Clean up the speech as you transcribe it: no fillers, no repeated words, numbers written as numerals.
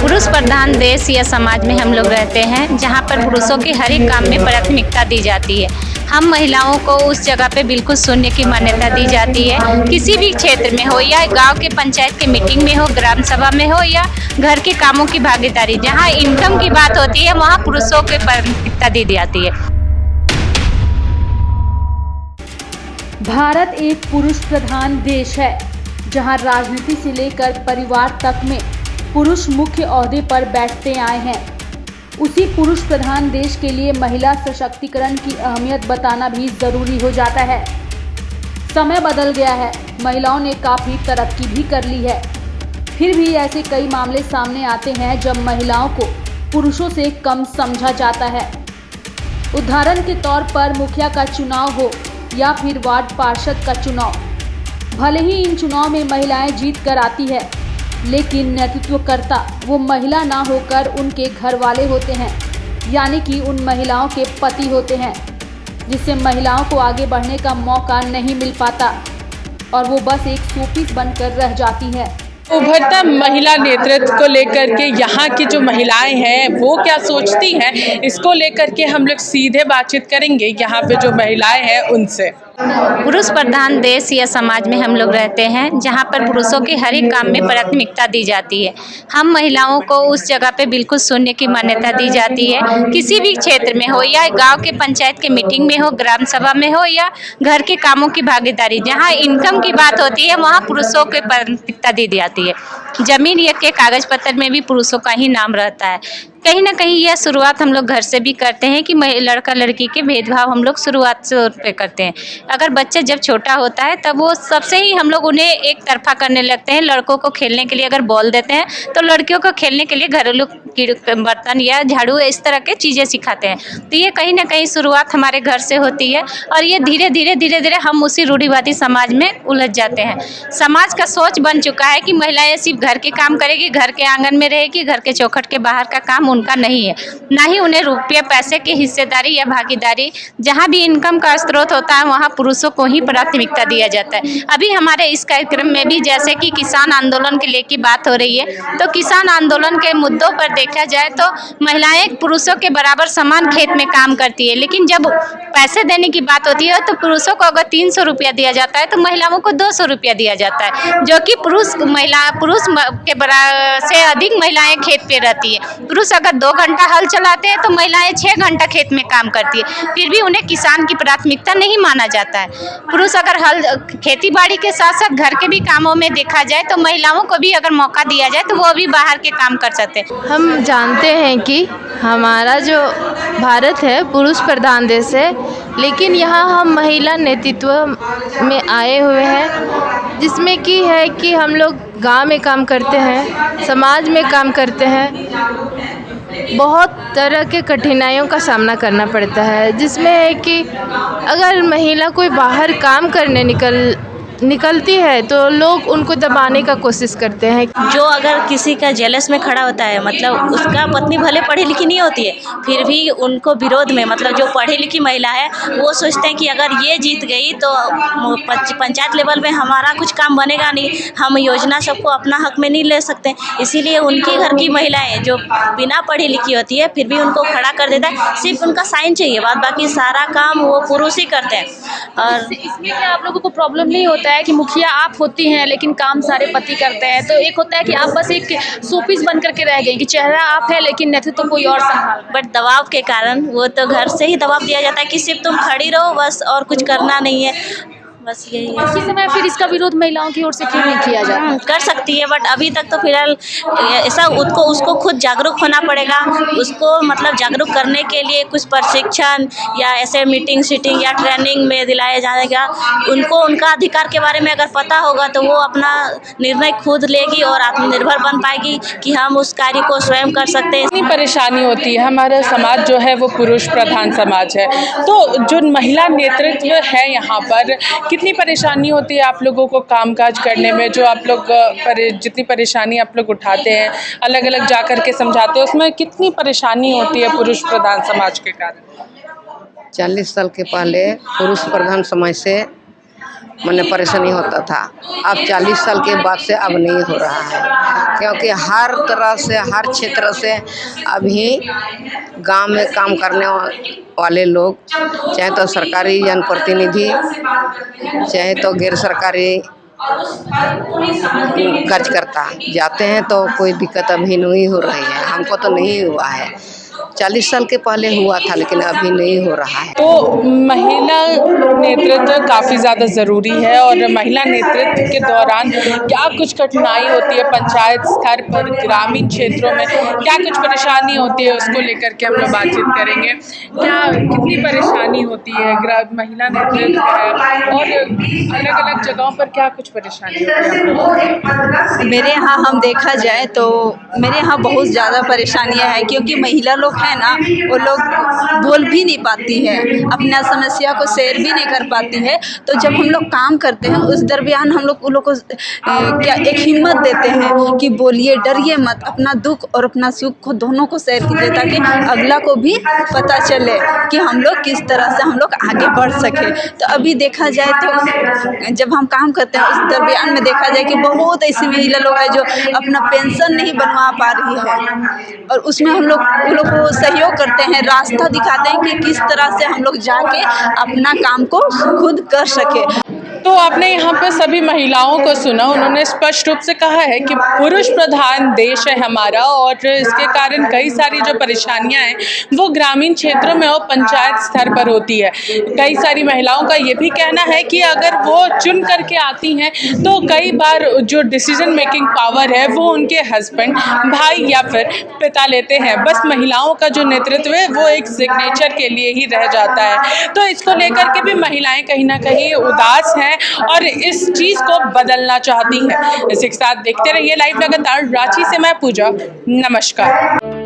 पुरुष प्रधान देश या समाज में हम लोग रहते हैं जहाँ पर पुरुषों की हर एक काम में प्राथमिकता दी जाती है। हम महिलाओं को उस जगह पे बिल्कुल शून्य की मान्यता दी जाती है। किसी भी क्षेत्र में हो, या गांव के पंचायत के मीटिंग में हो, ग्राम सभा में हो, या घर के कामों की भागीदारी, जहाँ इनकम की बात होती है वहाँ पुरुषों को प्राथमिकता दी जाती है। भारत एक पुरुष प्रधान देश है जहां राजनीति से लेकर परिवार तक में पुरुष मुख्य ओहदे पर बैठते आए हैं। उसी पुरुष प्रधान देश के लिए महिला सशक्तिकरण की अहमियत बताना भी जरूरी हो जाता है। समय बदल गया है, महिलाओं ने काफ़ी तरक्की भी कर ली है, फिर भी ऐसे कई मामले सामने आते हैं जब महिलाओं को पुरुषों से कम समझा जाता है। उदाहरण के तौर पर मुखिया का चुनाव हो या फिर वार्ड पार्षद का चुनाव, भले ही इन चुनाव में महिलाएं जीत कर आती है, लेकिन नेतृत्वकर्ता वो महिला ना होकर उनके घर वाले होते हैं, यानी कि उन महिलाओं के पति होते हैं, जिससे महिलाओं को आगे बढ़ने का मौका नहीं मिल पाता और वो बस एक शोपीस बनकर रह जाती है। उभरता महिला नेतृत्व को लेकर के यहाँ की जो महिलाएं हैं वो क्या सोचती हैं, इसको लेकर के हम लोग सीधे बातचीत करेंगे यहाँ पे जो महिलाएं हैं उनसे। पुरुष प्रधान देश या समाज में हम लोग रहते हैं जहाँ पर पुरुषों के हर एक काम में प्राथमिकता दी जाती है। हम महिलाओं को उस जगह पे बिल्कुल शून्य की मान्यता दी जाती है। किसी भी क्षेत्र में हो, या गांव के पंचायत के मीटिंग में हो, ग्राम सभा में हो, या घर के कामों की भागीदारी, जहाँ इनकम की बात होती है वहाँ पुरुषों को प्राथमिकता दी जाती है। जमीन या के कागज पत्र में भी पुरुषों का ही नाम रहता है। कहीं ना कहीं यह शुरुआत हम लोग घर से भी करते हैं कि लड़का लड़की के भेदभाव हम लोग शुरुआत से करते हैं। अगर बच्चा जब छोटा होता है तब वो सबसे ही हम लोग उन्हें एक तरफा करने लगते हैं। लड़कों को खेलने के लिए अगर बॉल देते हैं तो लड़कियों को खेलने के लिए घरेलू बर्तन या झाड़ू इस तरह के चीज़ें सिखाते हैं। तो ये कहीं ना कहीं शुरुआत हमारे घर से होती है और ये धीरे धीरे हम उसी रूढ़िवादी समाज में उलझ जाते हैं। समाज का सोच बन चुका है कि महिलाएं सिर्फ घर के काम करेगी, घर के आंगन में रहेगी, घर के चौखट के बाहर का काम उनका नहीं है। ना ही उन्हें रुपये पैसे की हिस्सेदारी या भागीदारी, जहां भी इनकम का स्रोत होता है वहां पुरुषों को ही प्राथमिकता दिया जाता है। अभी हमारे इस कार्यक्रम में भी जैसे कि किसान आंदोलन के लेकर बात हो रही है, तो किसान आंदोलन के मुद्दों पर देखा जाए तो महिलाएं पुरुषों के बराबर समान खेत में काम करती है, लेकिन जब पैसे देने की बात होती है तो पुरुषों को अगर 300 रुपया दिया जाता है तो महिलाओं को 200 रुपया दिया जाता है, जो कि पुरुष के बराबर से अधिक महिलाएं खेत पे रहती है। पुरुष अगर 2 घंटा हल चलाते हैं तो महिलाएं 6 घंटा खेत में काम करती है, फिर भी उन्हें किसान की प्राथमिकता नहीं माना जाता है। पुरुष अगर खेती बाड़ी के साथ साथ घर के भी कामों में देखा जाए तो महिलाओं को भी अगर मौका दिया जाए तो वो भी बाहर के काम कर सकते हैं। हम जानते हैं कि हमारा जो भारत है पुरुष प्रधान देश है, लेकिन यहाँ हम महिला नेतृत्व में आए हुए हैं, जिसमें कि है कि हम लोग गांव में काम करते हैं, समाज में काम करते हैं। बहुत तरह के कठिनाइयों का सामना करना पड़ता है, जिसमें है कि अगर महिला कोई बाहर काम करने निकलती है तो लोग उनको दबाने का कोशिश करते हैं। जो अगर किसी का जेलस में खड़ा होता है, मतलब उसका पत्नी भले पढ़ी लिखी नहीं होती है, फिर भी उनको विरोध में, मतलब जो पढ़ी लिखी महिला है वो सोचते हैं कि अगर ये जीत गई तो पंचायत लेवल में हमारा कुछ काम बनेगा नहीं, हम योजना सबको अपना हक में नहीं ले सकते। इसीलिए उनके घर की महिलाएं जो बिना पढ़ी लिखी होती है फिर भी उनको खड़ा कर देता है, सिर्फ उनका साइन चाहिए, बाकी सारा काम वो पुरुष ही करते हैं। और इसमें क्या आप लोगों को प्रॉब्लम नहीं होता है कि मुखिया आप होती हैं लेकिन काम सारे पति करते हैं? तो एक होता है कि आप बस एक शोपीस बन करके रह गई कि चेहरा आप है लेकिन नेतृत्व तो कोई और संभाल। बट दबाव के कारण वो तो घर से ही दबाव दिया जाता है कि सिर्फ तुम खड़ी रहो बस, और कुछ करना नहीं है, बस यही है। इसी समय फिर इसका विरोध महिलाओं की ओर से क्यों नहीं किया जाता? कर सकती है, बट अभी तक तो फिलहाल ऐसा उसको खुद जागरूक होना पड़ेगा। उसको मतलब जागरूक करने के लिए कुछ प्रशिक्षण या ऐसे मीटिंग या ट्रेनिंग में दिलाया जाएगा। उनको उनका अधिकार के बारे में अगर पता होगा तो वो अपना निर्णय खुद लेगी और आत्मनिर्भर बन पाएगी कि हम उस कार्य को स्वयं कर सकते हैं। इतनी परेशानी होती है, हमारा समाज जो है वो पुरुष प्रधान समाज है, तो जो महिला नेतृत्व है यहाँ पर कितनी परेशानी होती है आप लोगों को कामकाज करने में? जो आप लोग जितनी परेशानी आप लोग उठाते हैं, अलग अलग जा कर के समझाते हैं, उसमें कितनी परेशानी होती है पुरुष प्रधान समाज के कारण? 40 साल के पहले पुरुष प्रधान समाज से मैंने परेशानी होता था। अब 40 साल के बाद से अब नहीं हो रहा है, क्योंकि हर तरह से हर क्षेत्र से अभी गांव में काम करने वाले लोग, चाहे तो सरकारी जनप्रतिनिधि चाहे तो गैर सरकारी कार्यकर्ता जाते हैं तो कोई दिक्कत अभी नहीं हो रही है। हमको तो नहीं हुआ है, 40 साल के पहले हुआ था लेकिन अभी नहीं हो रहा है। तो महिला नेतृत्व काफ़ी ज़्यादा ज़रूरी है और महिला नेतृत्व के दौरान क्या कुछ कठिनाई होती है पंचायत स्तर पर, ग्रामीण क्षेत्रों में क्या कुछ परेशानी होती है, उसको लेकर के हम लोग बातचीत करेंगे। क्या कितनी परेशानी होती है महिला नेतृत्व है और अलग अलग जगहों पर क्या कुछ परेशानी होती है? मेरे यहाँ हम देखा जाए तो मेरे यहाँ बहुत ज़्यादा परेशानियाँ हैं, क्योंकि महिला लोग हैं ना, वो लोग बोल भी नहीं पाती है, अपना समस्या को शेयर भी नहीं कर पाती है। तो जब हम लोग काम करते हैं उस दरमियान हम लोग उन लोग को क्या एक हिम्मत देते हैं कि बोलिए, डरिए मत, अपना दुख और अपना सुख को दोनों को शेयर कीजिए, ताकि अगला को भी पता चले कि हम लोग किस तरह से हम लोग आगे बढ़ सके। तो अभी देखा जाए तो जब हम काम करते हैं उस दरमियान में देखा जाए कि बहुत ऐसी महिला लोग हैं जो अपना पेंशन नहीं बनवा पा रही है, और उसमें हम लोग उन लोग को सहयोग करते हैं, रास्ता दिखाते हैं कि किस तरह से हम लोग जाके अपना काम को खुद कर सके। तो आपने यहाँ पे सभी महिलाओं को सुना, उन्होंने स्पष्ट रूप से कहा है कि पुरुष प्रधान देश है हमारा और इसके कारण कई सारी जो परेशानियाँ हैं वो ग्रामीण क्षेत्रों में और पंचायत स्तर पर होती है। कई सारी महिलाओं का ये भी कहना है कि अगर वो चुन करके आती हैं तो कई बार जो डिसीजन मेकिंग पावर है वो उनके हस्बैंड, भाई या फिर पिता लेते हैं। बस महिलाओं का जो नेतृत्व है वो एक सिग्नेचर के लिए ही रह जाता है। तो इसको लेकर के भी महिलाएं कहीं ना कहीं उदास हैं और इस चीज़ को बदलना चाहती हैं। इसी के साथ देखते रहिए लाइव लगातार। रांची से मैं पूजा, नमस्कार।